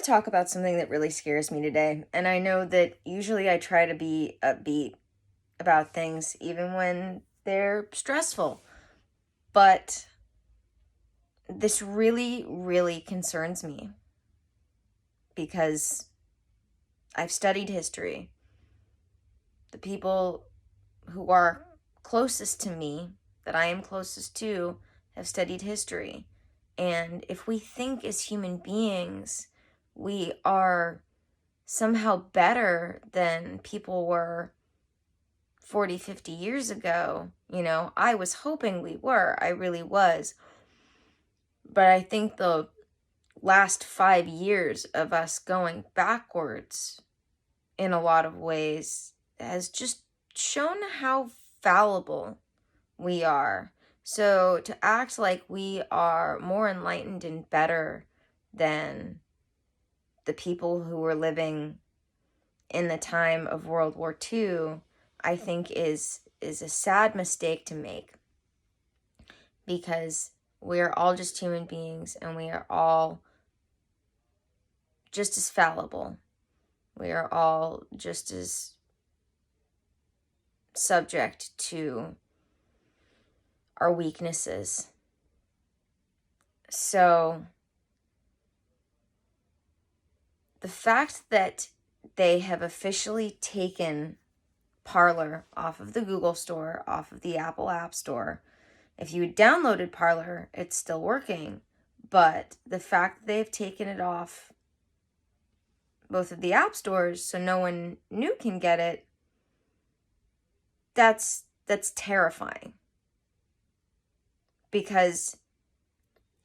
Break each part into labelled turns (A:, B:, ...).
A: talk about something that really scares me today. And I know that usually I try to be upbeat about things, even when they're stressful. But this really, really concerns me because I've studied history. The people who are closest to me, that I am closest to, have studied history. And if we think as human beings, we are somehow better than people were 40, 50 years ago. I was hoping we were. I really was. But I think the last 5 years of us going backwards in a lot of ways has just shown how fallible we are. So to act like we are more enlightened and better than the people who were living in the time of World War II, I think is a sad mistake to make, because we are all just human beings and we are all just as fallible. We are all just as subject to our weaknesses. So the fact that they have officially taken Parler off of the Google Store, off of the Apple App Store. If you downloaded Parler, it's still working. But the fact that they've taken it off both of the app stores so no one new can get it, that's terrifying. Because,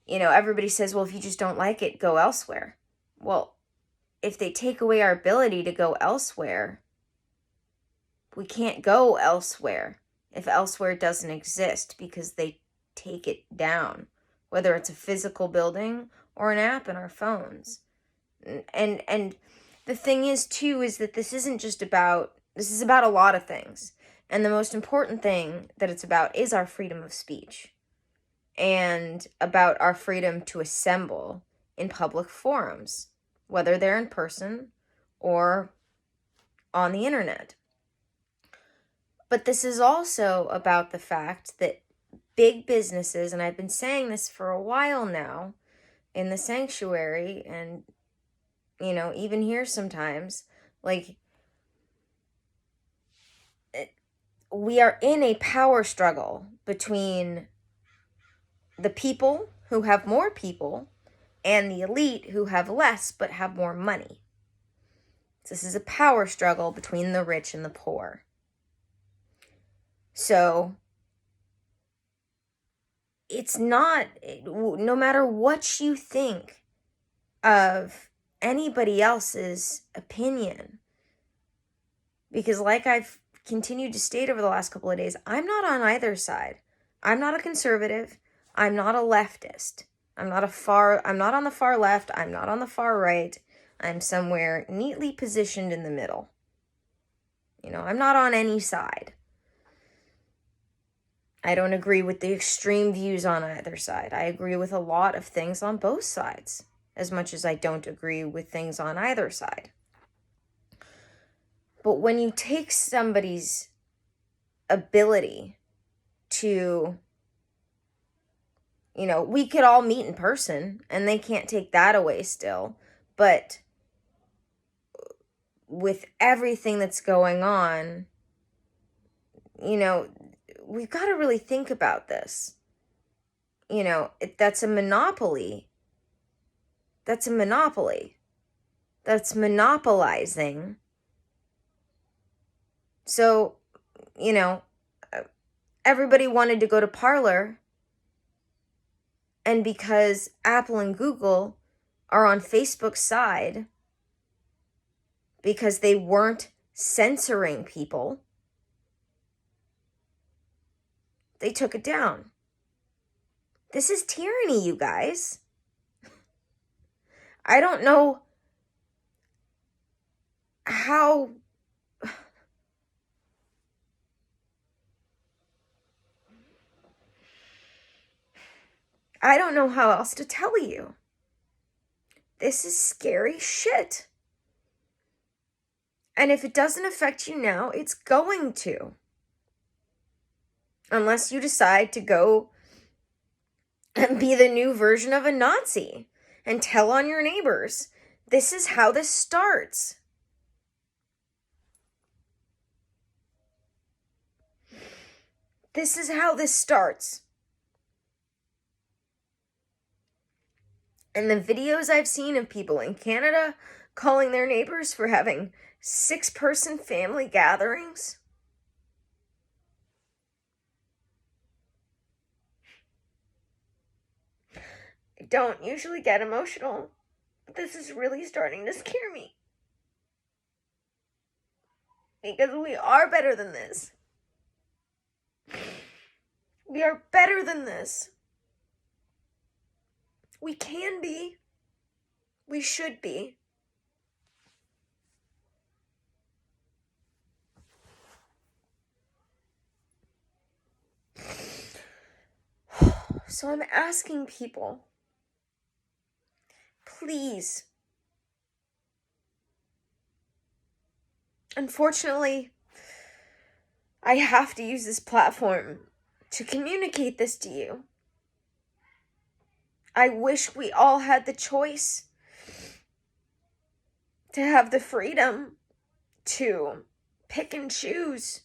A: everybody says, well, if you just don't like it, go elsewhere. Well, if they take away our ability to go elsewhere, we can't go elsewhere if elsewhere doesn't exist, because they take it down, whether it's a physical building or an app in our phones. And the thing is, too, is that this is about a lot of things. And the most important thing that it's about is our freedom of speech and about our freedom to assemble in public forums, whether they're in person or on the internet. But this is also about the fact that big businesses, and I've been saying this for a while now in the sanctuary and, even here sometimes, we are in a power struggle between the people who have more people and the elite who have less but have more money. So this is a power struggle between the rich and the poor. So it's not, no matter what you think of anybody else's opinion, because like I've continued to state over the last couple of days, I'm not on either side. I'm not a conservative. I'm not a leftist. I'm not on the far left. I'm not on the far right. I'm somewhere neatly positioned in the middle. I'm not on any side. I don't agree with the extreme views on either side. I agree with a lot of things on both sides, as much as I don't agree with things on either side. But when you take somebody's ability to, we could all meet in person and they can't take that away still. But with everything that's going on, we've got to really think about this. That's a monopoly. That's a monopoly. That's monopolizing. So, everybody wanted to go to Parler, and because Apple and Google are on Facebook's side, because they weren't censoring people, they took it down. This is tyranny, you guys. I don't know how... I don't know how else to tell you. This is scary shit. And if it doesn't affect you now, it's going to. Unless you decide to go and be the new version of a Nazi and tell on your neighbors. This is how this starts. This is how this starts. And the videos I've seen of people in Canada calling their neighbors for having 6-person family gatherings. I don't usually get emotional, but this is really starting to scare me. Because we are better than this. We are better than this. We can be. We should be. So I'm asking people, please. Unfortunately, I have to use this platform to communicate this to you. I wish we all had the choice to have the freedom to pick and choose.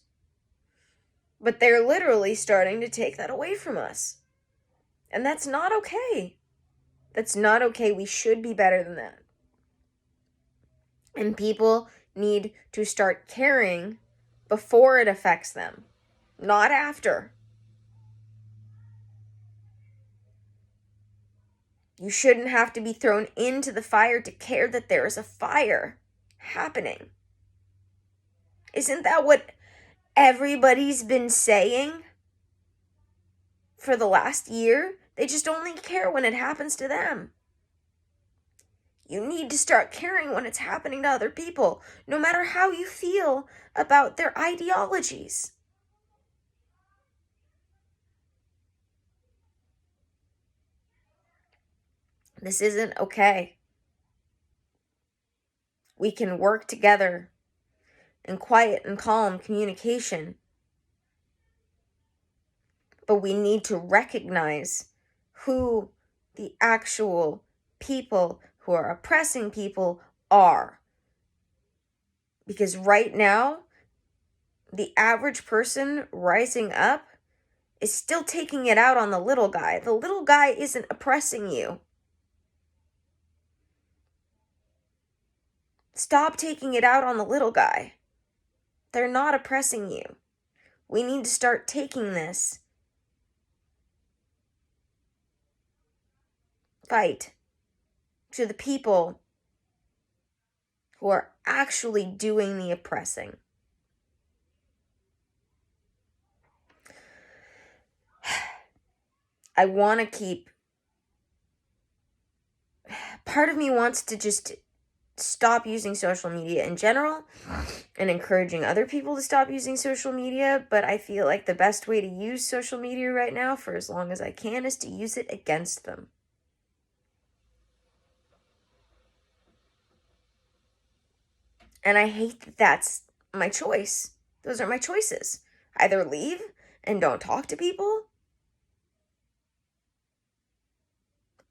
A: But they're literally starting to take that away from us. And that's not okay. That's not okay. We should be better than that. And people need to start caring before it affects them, not after. You shouldn't have to be thrown into the fire to care that there is a fire happening. Isn't that what everybody's been saying for the last year? They just only care when it happens to them. You need to start caring when it's happening to other people, no matter how you feel about their ideologies. This isn't okay. We can work together in quiet and calm communication, but we need to recognize who the actual people who are oppressing people are. Because right now, the average person rising up is still taking it out on the little guy. The little guy isn't oppressing you. Stop taking it out on the little guy. They're not oppressing you. We need to start taking this fight to the people who are actually doing the oppressing. I want to keep... Part of me wants to just stop using social media in general and encouraging other people to stop using social media, but I feel like the best way to use social media right now for as long as I can is to use it against them. And I hate that that's my choice. Those are my choices. Either leave and don't talk to people,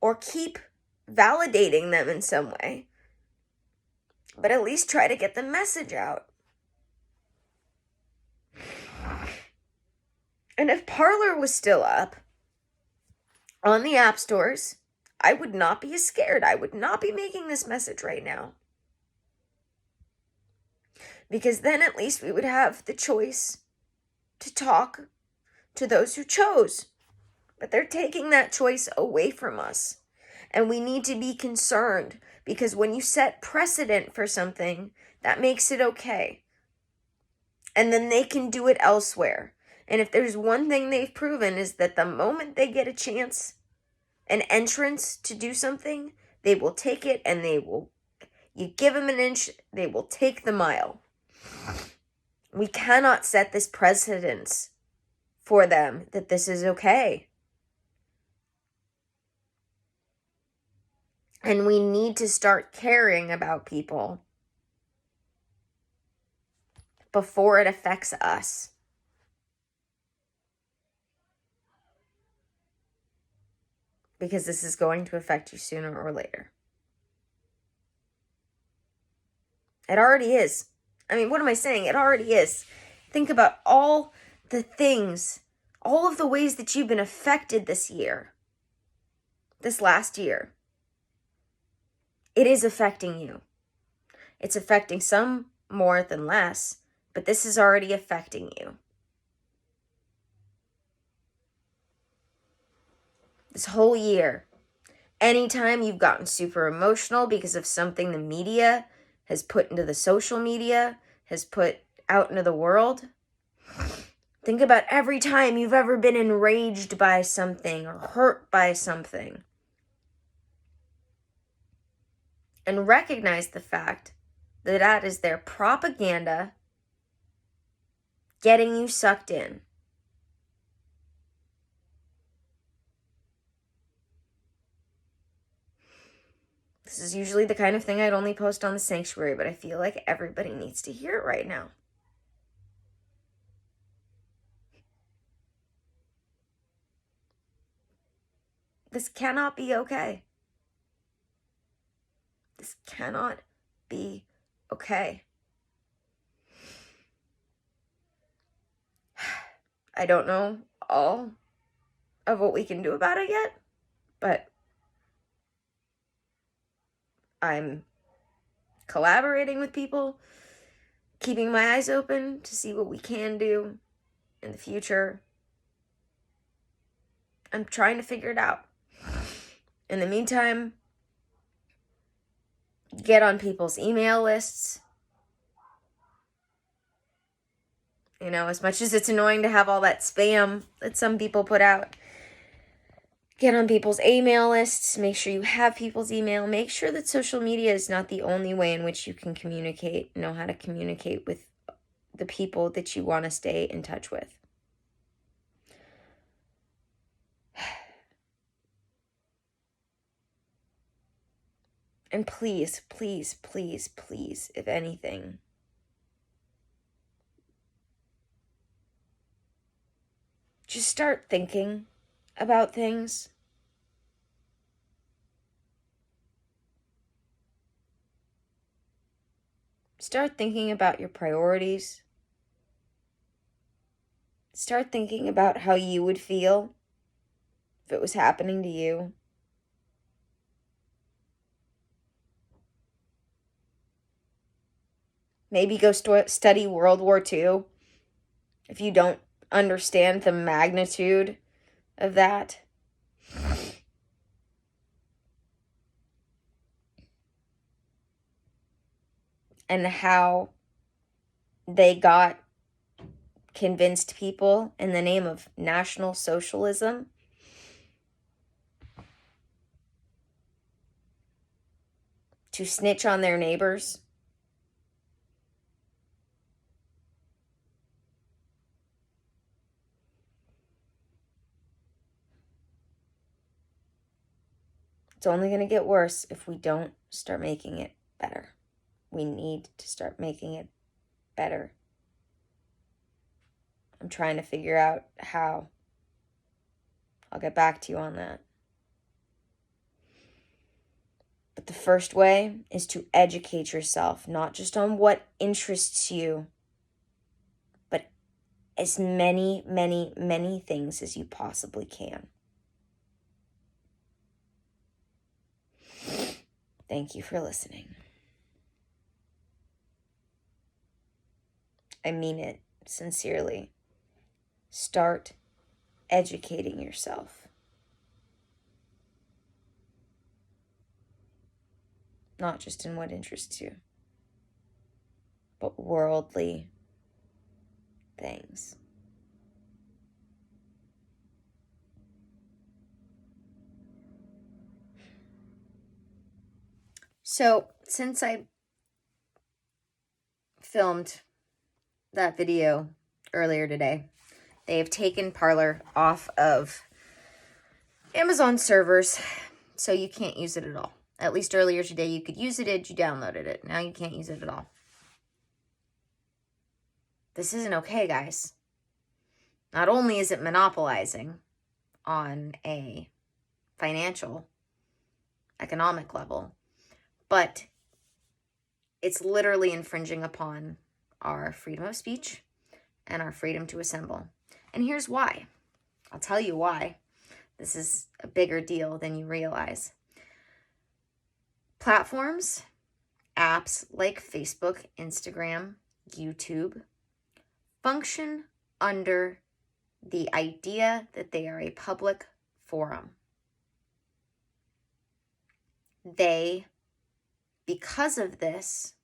A: or keep validating them in some way. But at least try to get the message out. And if Parler was still up on the app stores, I would not be as scared. I would not be making this message right now. Because then at least we would have the choice to talk to those who chose. But they're taking that choice away from us. And we need to be concerned, because when you set precedent for something, that makes it okay. And then they can do it elsewhere. And if there's one thing they've proven, is that the moment they get a chance, an entrance to do something, they will take it, and you give them an inch, they will take the mile. We cannot set this precedence for them that this is okay. And we need to start caring about people before it affects us. Because this is going to affect you sooner or later. It already is. I mean, what am I saying? It already is. Think about all the things, all of the ways that you've been affected this year, this last year. It is affecting you. It's affecting some more than less, but this is already affecting you. This whole year, anytime you've gotten super emotional because of something the media has put into the social media, has put out into the world, think about every time you've ever been enraged by something or hurt by something. And recognize the fact that that is their propaganda getting you sucked in. This is usually the kind of thing I'd only post on the sanctuary, but I feel like everybody needs to hear it right now. This cannot be okay. This cannot be okay. I don't know all of what we can do about it yet, but I'm collaborating with people, keeping my eyes open to see what we can do in the future. I'm trying to figure it out. In the meantime, get on people's email lists. You know, as much as it's annoying to have all that spam that some people put out, get on people's email lists. Make sure you have people's email. Make sure that social media is not the only way in which you can communicate, know how to communicate with the people that you want to stay in touch with. And please, please, please, please, if anything, just start thinking about things. Start thinking about your priorities. Start thinking about how you would feel if it was happening to you. Maybe go study World War II if you don't understand the magnitude of that. And how they got convinced people in the name of National Socialism to snitch on their neighbors. It's only going to get worse if we don't start making it better. We need to start making it better. I'm trying to figure out how. I'll get back to you on that. But the first way is to educate yourself, not just on what interests you, but as many, many, many things as you possibly can. Thank you for listening. I mean it sincerely. Start educating yourself. Not just in what interests you, but worldly things. So, since I filmed that video earlier today, they have taken Parler off of Amazon servers, so you can't use it at all. At least earlier today you could use it, you downloaded it. Now you can't use it at all. This isn't okay, guys. Not only is it monopolizing on a financial, economic level, but it's literally infringing upon our freedom of speech and our freedom to assemble. And here's why. I'll tell you why. This is a bigger deal than you realize. Platforms, apps like Facebook, Instagram, YouTube, function under the idea that they are a public forum. They, because of this,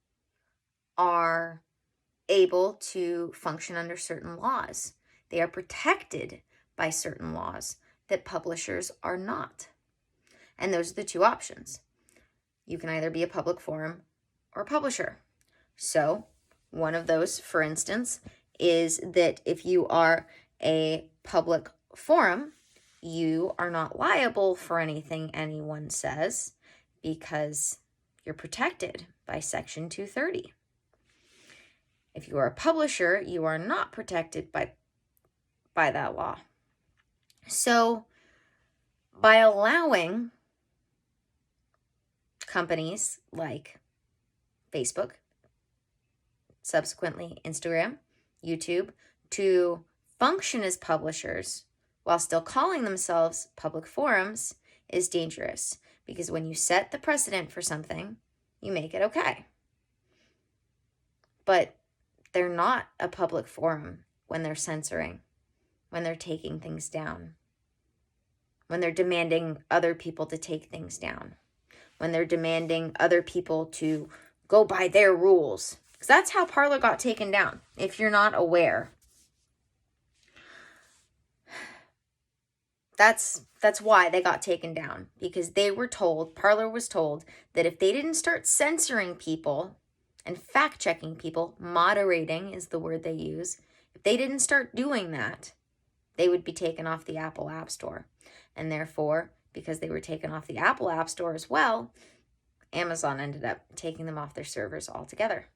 A: are able to function under certain laws. They are protected by certain laws that publishers are not. And those are the two options. You can either be a public forum or a publisher. So one of those, for instance, is that if you are a public forum, you are not liable for anything anyone says because you're protected by Section 230. If you are a publisher, you are not protected by that law. So by allowing companies like Facebook, subsequently Instagram, YouTube, to function as publishers while still calling themselves public forums is dangerous, because when you set the precedent for something, you make it okay. But they're not a public forum when they're censoring, when they're taking things down, when they're demanding other people to take things down, when they're demanding other people to go by their rules. Because that's how Parler got taken down, if you're not aware. That's why they got taken down, because they were told, Parler was told, that if they didn't start censoring people and fact-checking people, moderating is the word they use, if they didn't start doing that, they would be taken off the Apple App Store. And therefore, because they were taken off the Apple App Store as well, Amazon ended up taking them off their servers altogether.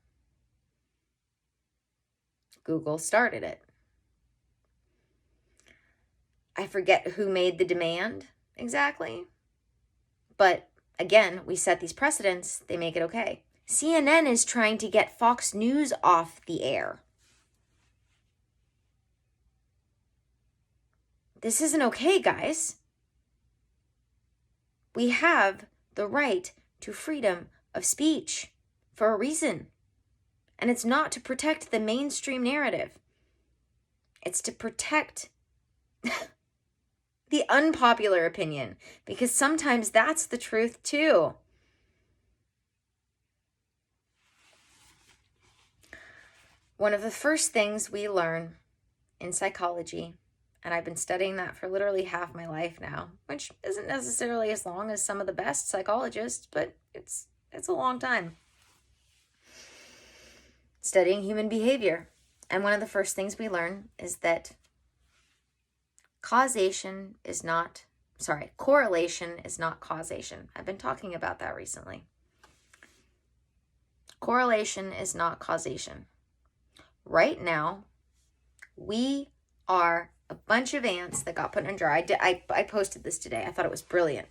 A: Google started it. I forget who made the demand exactly. But again, we set these precedents, they make it okay. CNN is trying to get Fox News off the air. This isn't okay, guys. We have the right to freedom of speech for a reason. And it's not to protect the mainstream narrative. It's to protect the unpopular opinion, because sometimes that's the truth too. One of the first things we learn in psychology, and I've been studying that for literally half my life now, which isn't necessarily as long as some of the best psychologists, but it's a long time. Studying human behavior. And one of the first things we learn is that correlation is not causation. I've been talking about that recently. Correlation is not causation. Right now, we are a bunch of ants that got put in a jar. I posted this today. I thought it was brilliant.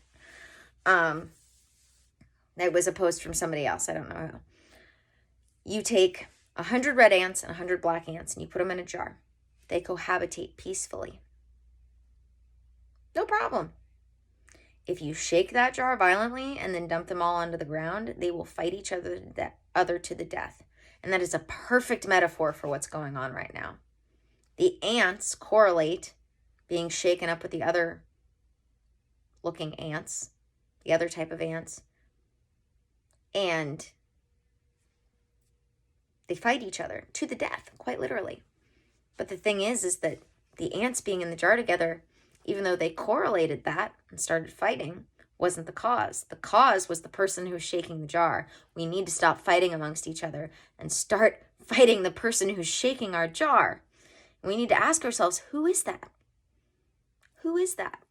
A: It was a post from somebody else. I don't know who. You take 100 red ants and 100 black ants and you put them in a jar. They cohabitate peacefully. No problem. If you shake that jar violently and then dump them all onto the ground, they will fight each other to the death. And that is a perfect metaphor for what's going on right now. The ants correlate being shaken up with the other looking ants, the other type of ants, and they fight each other to the death, quite literally. But the thing is that the ants being in the jar together, even though they correlated that and started fighting, wasn't the cause. The cause was the person who was shaking the jar. We need to stop fighting amongst each other and start fighting the person who's shaking our jar. We need to ask ourselves, who is that? Who is that?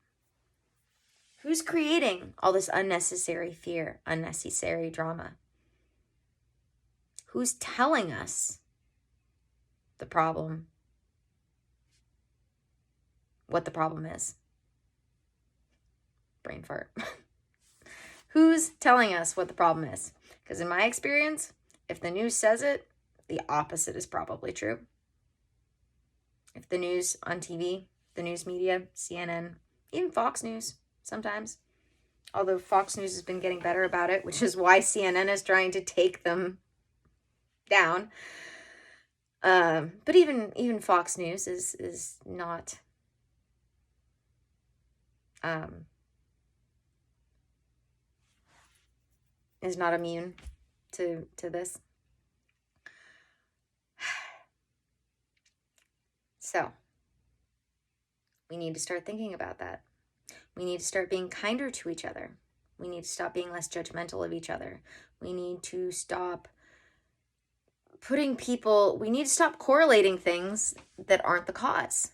A: Who's creating all this unnecessary fear, unnecessary drama? Who's telling us the problem, what the problem is? Brain fart. Who's telling us what the problem is? Because in my experience, if the news says it, the opposite is probably true. If the news on TV, the news media, CNN, even Fox News sometimes, although Fox News has been getting better about it, which is why CNN is trying to take them down. But even Fox News is not immune to this. So we need to start thinking about that. We need to start being kinder to each other. We need to stop being less judgmental of each other. We need to stop we need to stop correlating things that aren't the cause.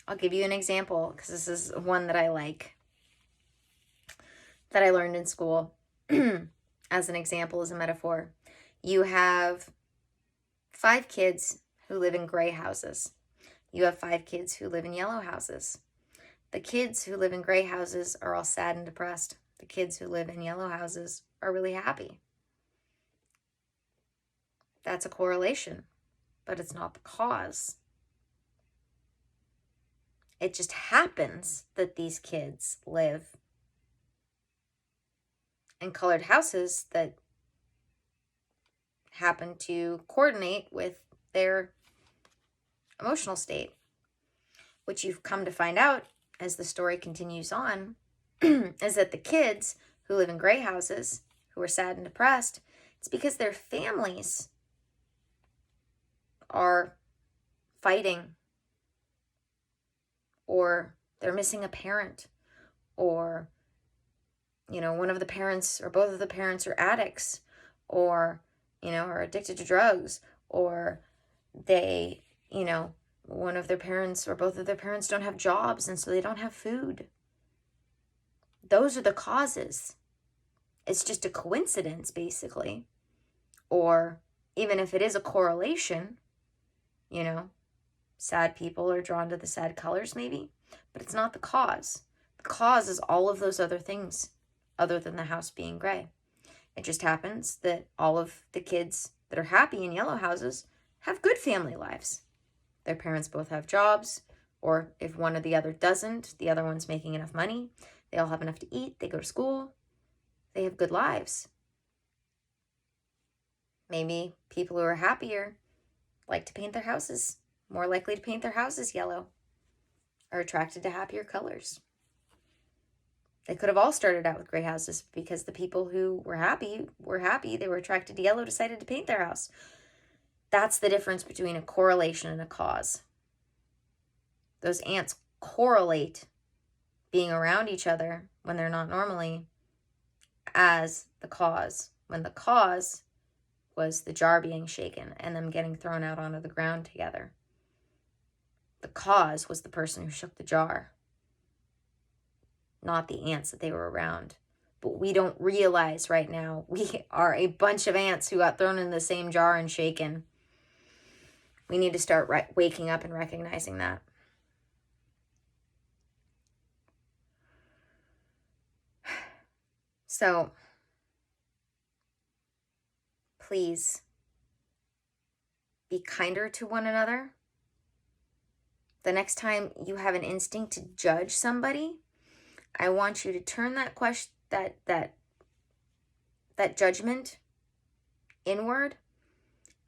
A: I'll give you an example, because this is one that I like, that I learned in school as an example, as a metaphor. You have 5 kids who live in gray houses. You have 5 kids who live in yellow houses. The kids who live in gray houses are all sad and depressed. The kids who live in yellow houses are really happy. That's a correlation, but it's not the cause. It just happens that these kids live in colored houses that happen to coordinate with their emotional state, which you've come to find out as the story continues on, is that the kids who live in gray houses, who are sad and depressed, it's because their families are fighting, or they're missing a parent, or, one of the parents or both of the parents are addicts, or, are addicted to drugs, or they, one of their parents or both of their parents don't have jobs, and so they don't have food. Those are the causes. It's just a coincidence, basically. Or even if it is a correlation, sad people are drawn to the sad colors, maybe, but it's not the cause. The cause is all of those other things other than the house being gray. It just happens that all of the kids that are happy in yellow houses have good family lives. Their parents both have jobs, or if one or the other doesn't, the other one's making enough money. They all have enough to eat. They go to school. They have good lives. Maybe people who are happier like to paint their houses, more likely to paint their houses yellow, are attracted to happier colors. They could have all started out with gray houses, because the people who were happy, they were attracted to yellow, decided to paint their house. That's the difference between a correlation and a cause. Those ants correlate being around each other when they're not normally as the cause, when the cause was the jar being shaken and them getting thrown out onto the ground together. The cause was the person who shook the jar, not the ants that they were around. But we don't realize right now we are a bunch of ants who got thrown in the same jar and shaken. We need to start waking up and recognizing that. So, please be kinder to one another. The next time you have an instinct to judge somebody, I want you to turn that judgment inward,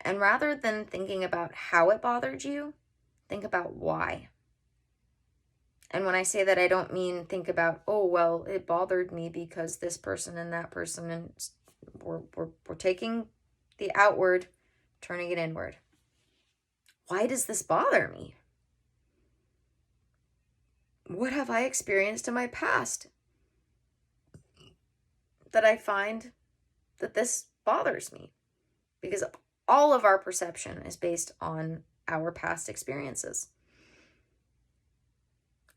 A: and rather than thinking about how it bothered you, think about why. And when I say that, I don't mean think about, oh, well, it bothered me because this person and that person, and we're taking the outward, turning it inward. Why does this bother me? What have I experienced in my past that I find that this bothers me? Because all of our perception is based on our past experiences.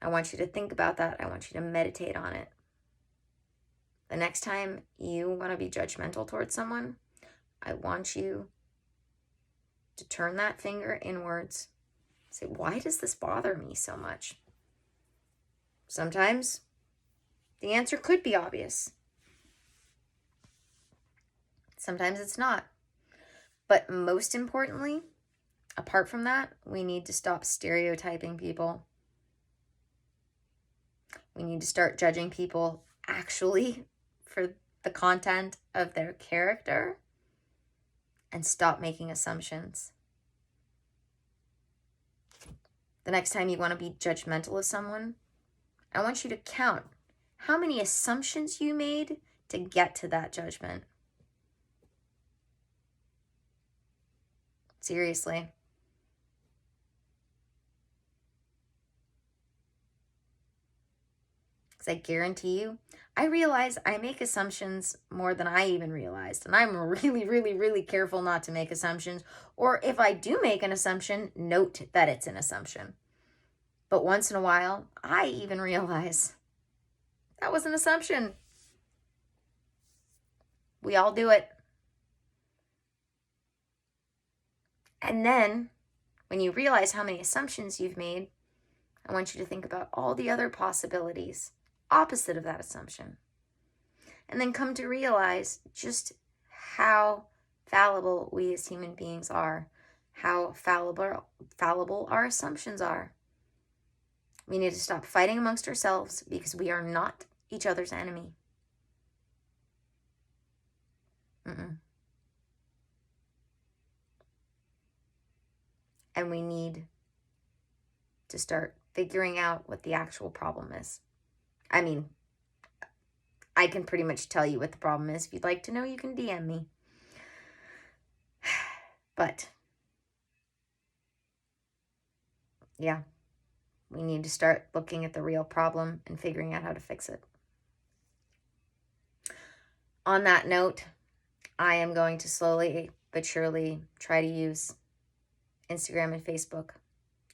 A: I want you to think about that. I want you to meditate on it. The next time you want to be judgmental towards someone, I want you to turn that finger inwards. Say, why does this bother me so much? Sometimes the answer could be obvious. Sometimes it's not. But most importantly, apart from that, we need to stop stereotyping people. We need to start judging people actually for the content of their character and stop making assumptions. The next time you want to be judgmental of someone, I want you to count how many assumptions you made to get to that judgment. Seriously. Because I guarantee you, I realize I make assumptions more than I even realized. And I'm really, really, really careful not to make assumptions. Or if I do make an assumption, note that it's an assumption. But once in a while, I even realize that was an assumption. We all do it. And then, when you realize how many assumptions you've made, I want you to think about all the other possibilities opposite of that assumption. And then come to realize just how fallible we as human beings are, how fallible our assumptions are. We need to stop fighting amongst ourselves because we are not each other's enemy. And we need to start figuring out what the actual problem is. I mean, I can pretty much tell you what the problem is. If you'd like to know, you can DM me. But, yeah, we need to start looking at the real problem and figuring out how to fix it. On that note, I am going to slowly but surely try to use Instagram and Facebook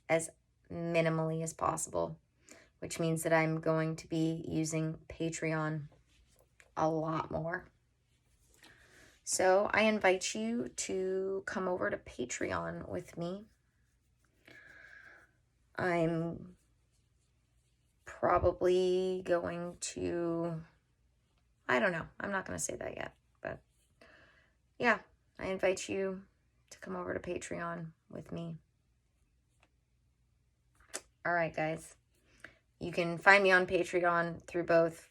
A: as minimally as possible, which means that I'm going to be using Patreon a lot more. So I invite you to come over to Patreon with me. I'm probably going to, I don't know, I'm not going to say that yet, but yeah, I invite you to come over to Patreon with me. All right, guys. You can find me on Patreon through both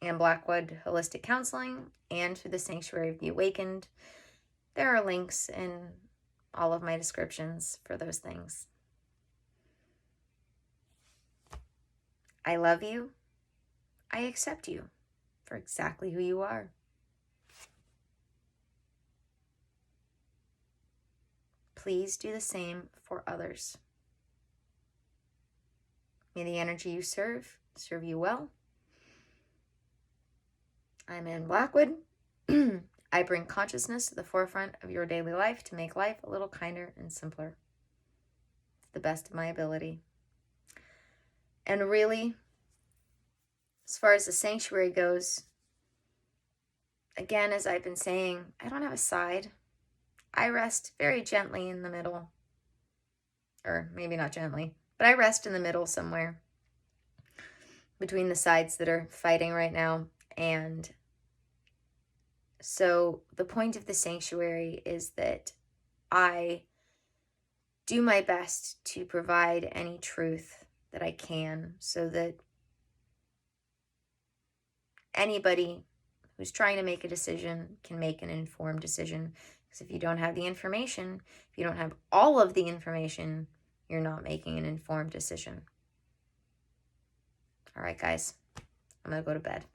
A: Blackwood Holistic Counseling and through the Sanctuary of the Awakened. There are links in all of my descriptions for those things. I love you. I accept you for exactly who you are. Please do the same for others. May the energy you serve you well. I'm in Blackwood. I bring consciousness to the forefront of your daily life to make life a little kinder and simpler. To the best of my ability. And really, as far as the sanctuary goes, again, as I've been saying, I don't have a side. I rest very gently in the middle. Or maybe not gently, but I rest in the middle somewhere between the sides that are fighting right now. And so the point of the sanctuary is that I do my best to provide any truth that I can so that anybody who's trying to make a decision can make an informed decision. Because if you don't have the information, if you don't have all of the information, you're not making an informed decision. All right, guys, I'm going to go to bed.